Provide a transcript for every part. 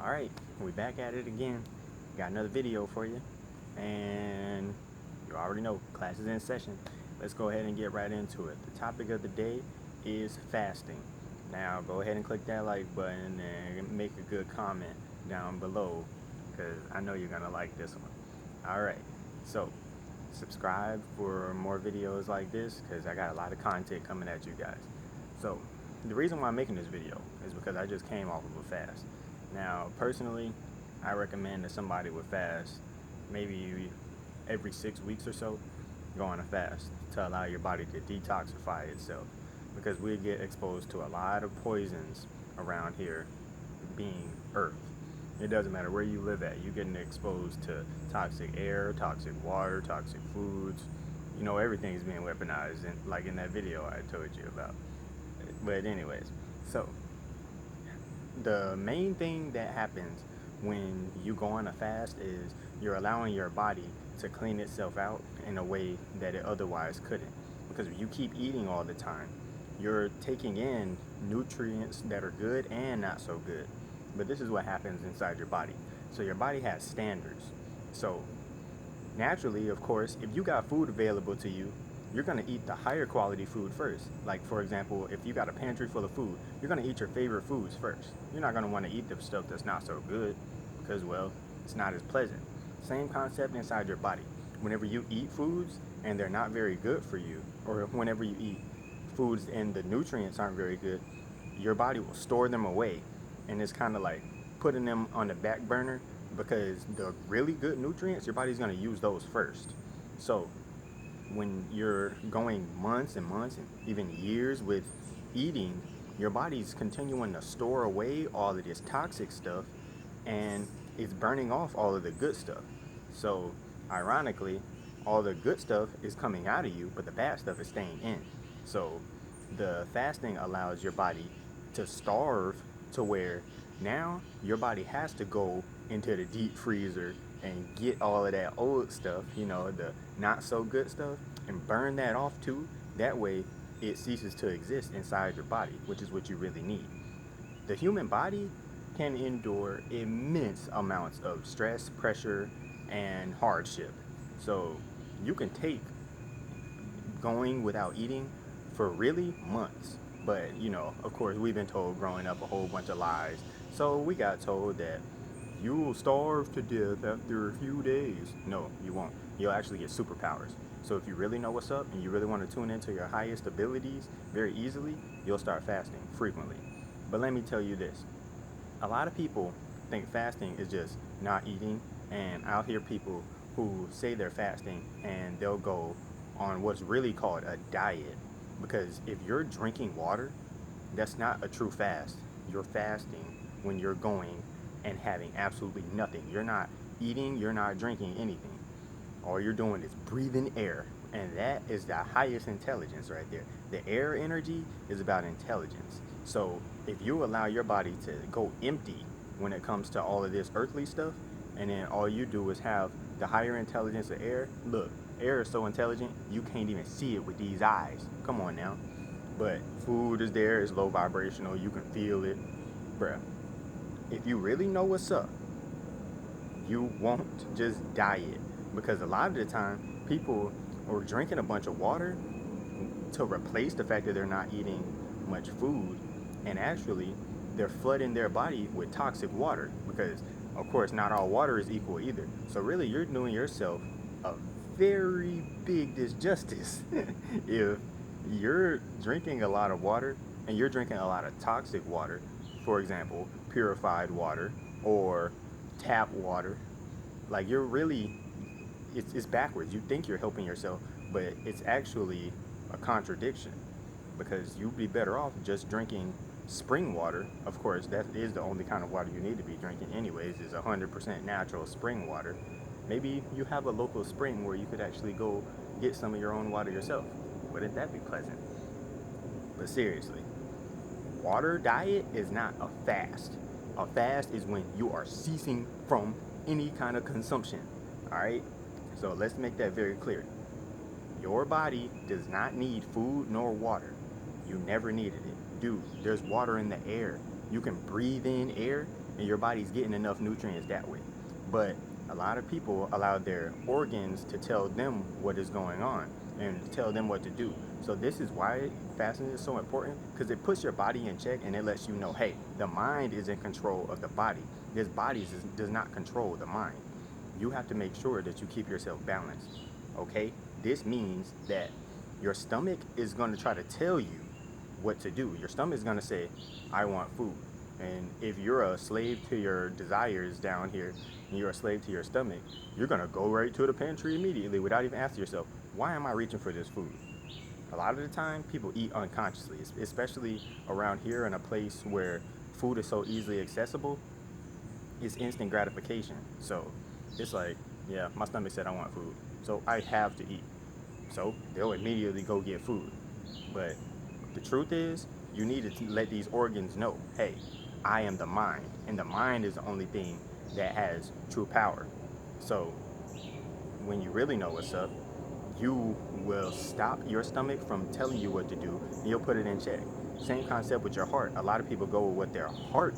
Alright, we back at it again. Got another video for you. And you already know, class is in session. Let's go ahead and get right into it. The topic of the day is fasting. Now go ahead and click that like button and make a good comment down below, because I know you're gonna like this one. Alright, so subscribe for more videos like this, because I got a lot of content coming at you guys. So the reason why I'm making this video is because I just came off of a fast. Now, personally, I recommend that somebody would fast maybe every 6 weeks or so, go on a fast to allow your body to detoxify itself, because we get exposed to a lot of poisons around here, being Earth. It doesn't matter where you live at, you're getting exposed to toxic air, toxic water, toxic foods. You know, everything's being weaponized, and like in that video I told you about. But anyways, so the main thing that happens when you go on a fast is you're allowing your body to clean itself out in a way that it otherwise couldn't. Because if you keep eating all the time, you're taking in nutrients that are good and not so good. But this is what happens inside your body. So your body has standards. So naturally, of course, if you got food available to you, you're going to eat the higher quality food first. Like, for example, if you got a pantry full of food, you're going to eat your favorite foods first. You're not going to want to eat the stuff that's not so good because, well, it's not as pleasant. Same concept inside your body. Whenever you eat foods and they're not very good for you, or whenever you eat foods and the nutrients aren't very good, your body will store them away. And it's kind of like putting them on the back burner, because the really good nutrients, your body's going to use those first. So when you're going months and months and even years with eating, your body's continuing to store away all of this toxic stuff, and it's burning off all of the good stuff. So ironically, all the good stuff is coming out of you, but the bad stuff is staying in. So the fasting allows your body to starve to where now your body has to go into the deep freezer and get all of that old stuff, you know, the not so good stuff, and burn that off too. That way it ceases to exist inside your body, which is what you really need. The human body can endure immense amounts of stress, pressure, and hardship. So you can take going without eating for really months. But, you know, of course, we've been told growing up a whole bunch of lies. So we got told that you will starve to death after a few days. No, you won't. You'll actually get superpowers. So if you really know what's up and you really want to tune into your highest abilities very easily, you'll start fasting frequently. But let me tell you this. A lot of people think fasting is just not eating, and I'll hear people who say they're fasting and they'll go on what's really called a diet. Because if you're drinking water, that's not a true fast. You're fasting when you're going and having absolutely nothing. You're not eating, you're not drinking anything. All you're doing is breathing air, and that is the highest intelligence right there. The air energy is about intelligence. So if you allow your body to go empty when it comes to all of this earthly stuff, and then all you do is have the higher intelligence of air, look, air is so intelligent you can't even see it with these eyes. Come on now. But food is there, it's low vibrational, you can feel it. Bruh, if you really know what's up, you won't just diet. Because a lot of the time, people are drinking a bunch of water to replace the fact that they're not eating much food, and actually they're flooding their body with toxic water, because of course not all water is equal either. So really you're doing yourself a very big disjustice if you're drinking a lot of water and you're drinking a lot of toxic water, for example purified water or tap water. Like, you're really, it's backwards. You think you're helping yourself, but it's actually a contradiction, because you'd be better off just drinking spring water. Of course, that is the only kind of water you need to be drinking anyways, is 100% natural spring water. Maybe you have a local spring where you could actually go get some of your own water yourself. Wouldn't that be pleasant? But seriously, water diet is not a fast. A fast is when you are ceasing from any kind of consumption. Alright? So let's make that very clear. Your body does not need food nor water. You never needed it. Dude, there's water in the air. You can breathe in air and your body's getting enough nutrients that way. But a lot of people allow their organs to tell them what is going on and tell them what to do. So this is why fasting is so important, because it puts your body in check and it lets you know, hey, the mind is in control of the body. This body does not control the mind. You have to make sure that you keep yourself balanced. Okay? This means that your stomach is going to try to tell you what to do. Your stomach is going to say, I want food. And if you're a slave to your desires down here and you're a slave to your stomach, you're going to go right to the pantry immediately without even asking yourself, why am I reaching for this food? A lot of the time, people eat unconsciously, especially around here in a place where food is so easily accessible. It's instant gratification. So it's like, yeah, my stomach said I want food, so I have to eat. So they'll immediately go get food. But the truth is, you need to let these organs know, hey, I am the mind, and the mind is the only thing that has true power. So when you really know what's up, you will stop your stomach from telling you what to do, and you'll put it in check. Same concept with your heart. A lot of people go with what their heart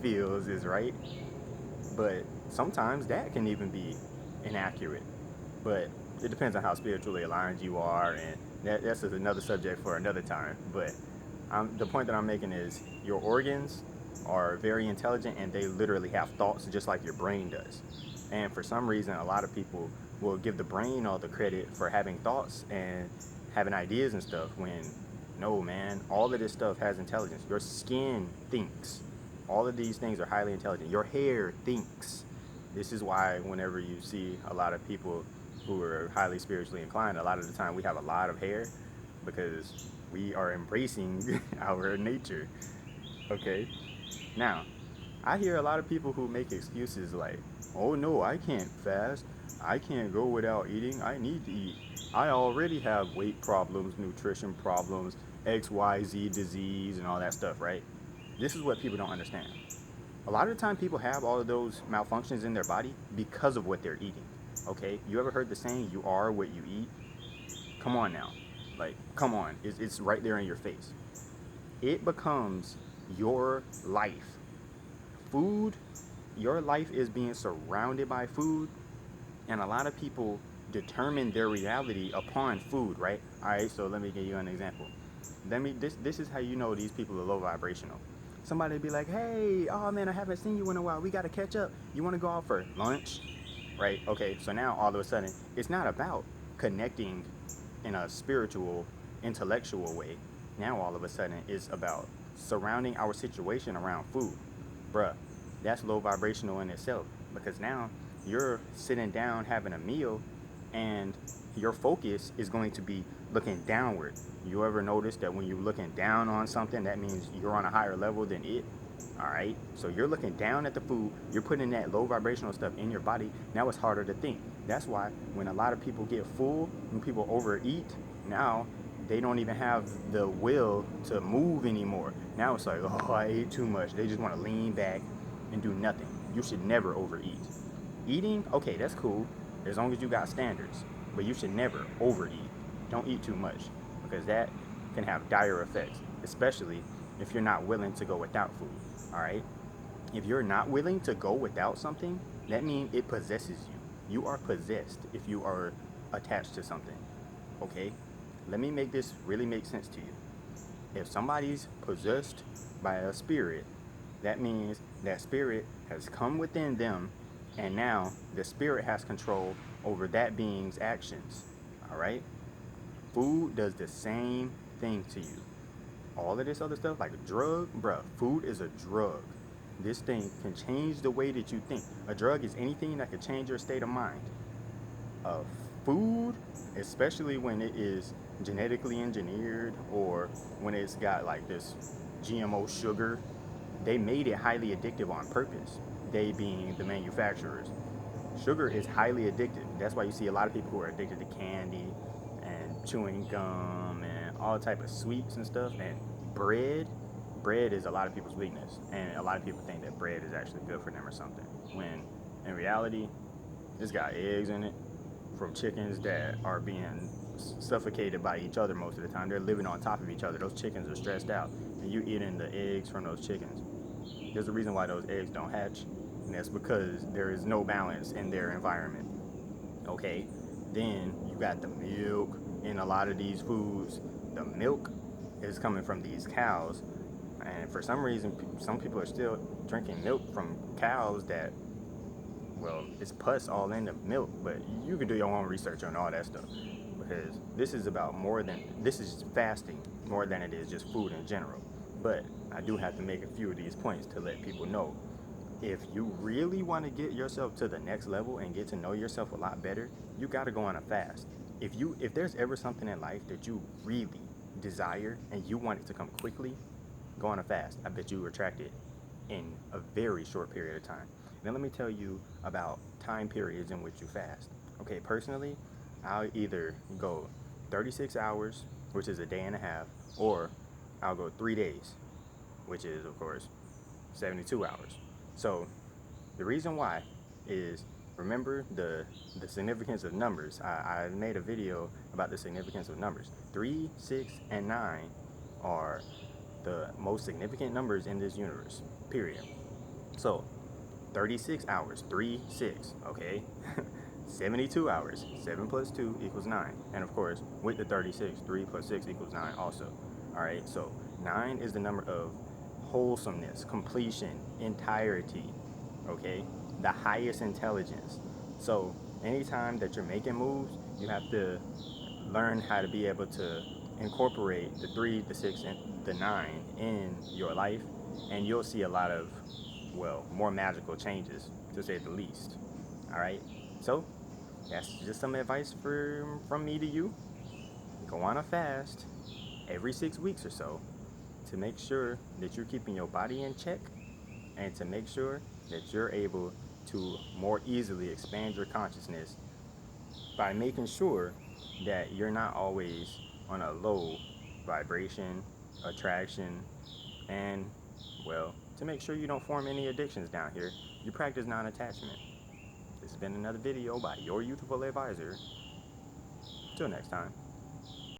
feels is right, but sometimes that can even be inaccurate. But it depends on how spiritually aligned you are, and that's another subject for another time. But the point that I'm making is your organs are very intelligent, and they literally have thoughts just like your brain does. And for some reason, a lot of people will give the brain all the credit for having thoughts and having ideas and stuff, when no, man, all of this stuff has intelligence. Your skin thinks. All of these things are highly intelligent. Your hair thinks. This is why whenever you see a lot of people who are highly spiritually inclined, a lot of the time we have a lot of hair, because we are embracing our nature. Okay? Now, I hear a lot of people who make excuses like, oh no, I can't fast. I can't go without eating. I need to eat. I already have weight problems, nutrition problems, XYZ disease, and all that stuff, right? This is what people don't understand. A lot of the time people have all of those malfunctions in their body because of what they're eating. Okay? You ever heard the saying, you are what you eat? Come on now. Like, come on. It's right there in your face. It becomes your life. Food, your life is being surrounded by food, and a lot of people determine their reality upon food, right? All right, so let me give you an example. This is how you know these people are low vibrational. Somebody be like, hey, oh man, I haven't seen you in a while. We got to catch up. You want to go out for lunch? Right? Okay, so now all of a sudden, it's not about connecting in a spiritual, intellectual way. Now all of a sudden, it's about surrounding our situation around food. Bruh, that's low vibrational in itself, because now you're sitting down having a meal and your focus is going to be looking downward. You ever notice that when you're looking down on something, that means you're on a higher level than it? All right, so you're looking down at the food, you're putting that low vibrational stuff in your body. Now it's harder to think. That's why when a lot of people get full, when people overeat, now they don't even have the will to move anymore. Now it's like, oh, I ate too much. They just want to lean back and do nothing. You should never overeat. Eating, okay, that's cool, as long as you got standards, but you should never overeat. Don't eat too much, because that can have dire effects, especially if you're not willing to go without food. All right, if you're not willing to go without something, that means it possesses you. You are possessed if you are attached to something. Okay, let me make this really make sense to you. If somebody's possessed by a spirit, that means that spirit has come within them, and now the spirit has control over that being's actions. All right, food does the same thing to you. All of this other stuff, like a drug, bruh, food is a drug. This thing can change the way that you think. A drug is anything that can change your state of mind. Food, especially when it is genetically engineered, or when it's got like this GMO sugar, they made it highly addictive on purpose. They being the manufacturers. Sugar is highly addictive. That's why you see a lot of people who are addicted to candy and chewing gum and all type of sweets and stuff. And bread is a lot of people's weakness, and a lot of people think that bread is actually good for them or something, when in reality it's got eggs in it from chickens that are being suffocated by each other most of the time. They're living on top of each other. Those chickens are stressed out, and you eating the eggs from those chickens. There's a reason why those eggs don't hatch, and that's because there is no balance in their environment. Okay, then you got the milk in a lot of these foods. The milk is coming from these cows, and for some reason, some people are still drinking milk from cows that, well, it's pus all in the milk. But you can do your own research on all that stuff, because this is about more than, this is fasting more than it is just food in general. But I do have to make a few of these points to let people know, if you really want to get yourself to the next level and get to know yourself a lot better, you got to go on a fast. If there's ever something in life that you really desire and you want it to come quickly, go on a fast. I bet you attract it in a very short period of time. Now let me tell you about time periods in which you fast. Okay, personally, I'll either go 36 hours, which is a day and a half, or I'll go 3 days, which is, of course, 72 hours. So the reason why is, remember the significance of numbers. I made a video about the significance of numbers. 3, 6, and 9 are the most significant numbers in this universe, period. So 36 hours, 3, 6, okay? 72 hours, 7 plus 2 equals 9. And of course, with the 36, 3 plus 6 equals 9 also. All right, so 9 is the number of wholesomeness, completion, entirety, okay? The highest intelligence. So anytime that you're making moves, you have to learn how to be able to incorporate the 3, the 6, and the 9 in your life, and you'll see a lot of, well, more magical changes, to say the least. All right, so that's just some advice from me to you. Go on a fast every 6 weeks or so, to make sure that you're keeping your body in check, and to make sure that you're able to more easily expand your consciousness by making sure that you're not always on a low vibration, attraction, and, well, to make sure you don't form any addictions down here, you practice non-attachment. This has been another video by your youthful advisor. Till next time.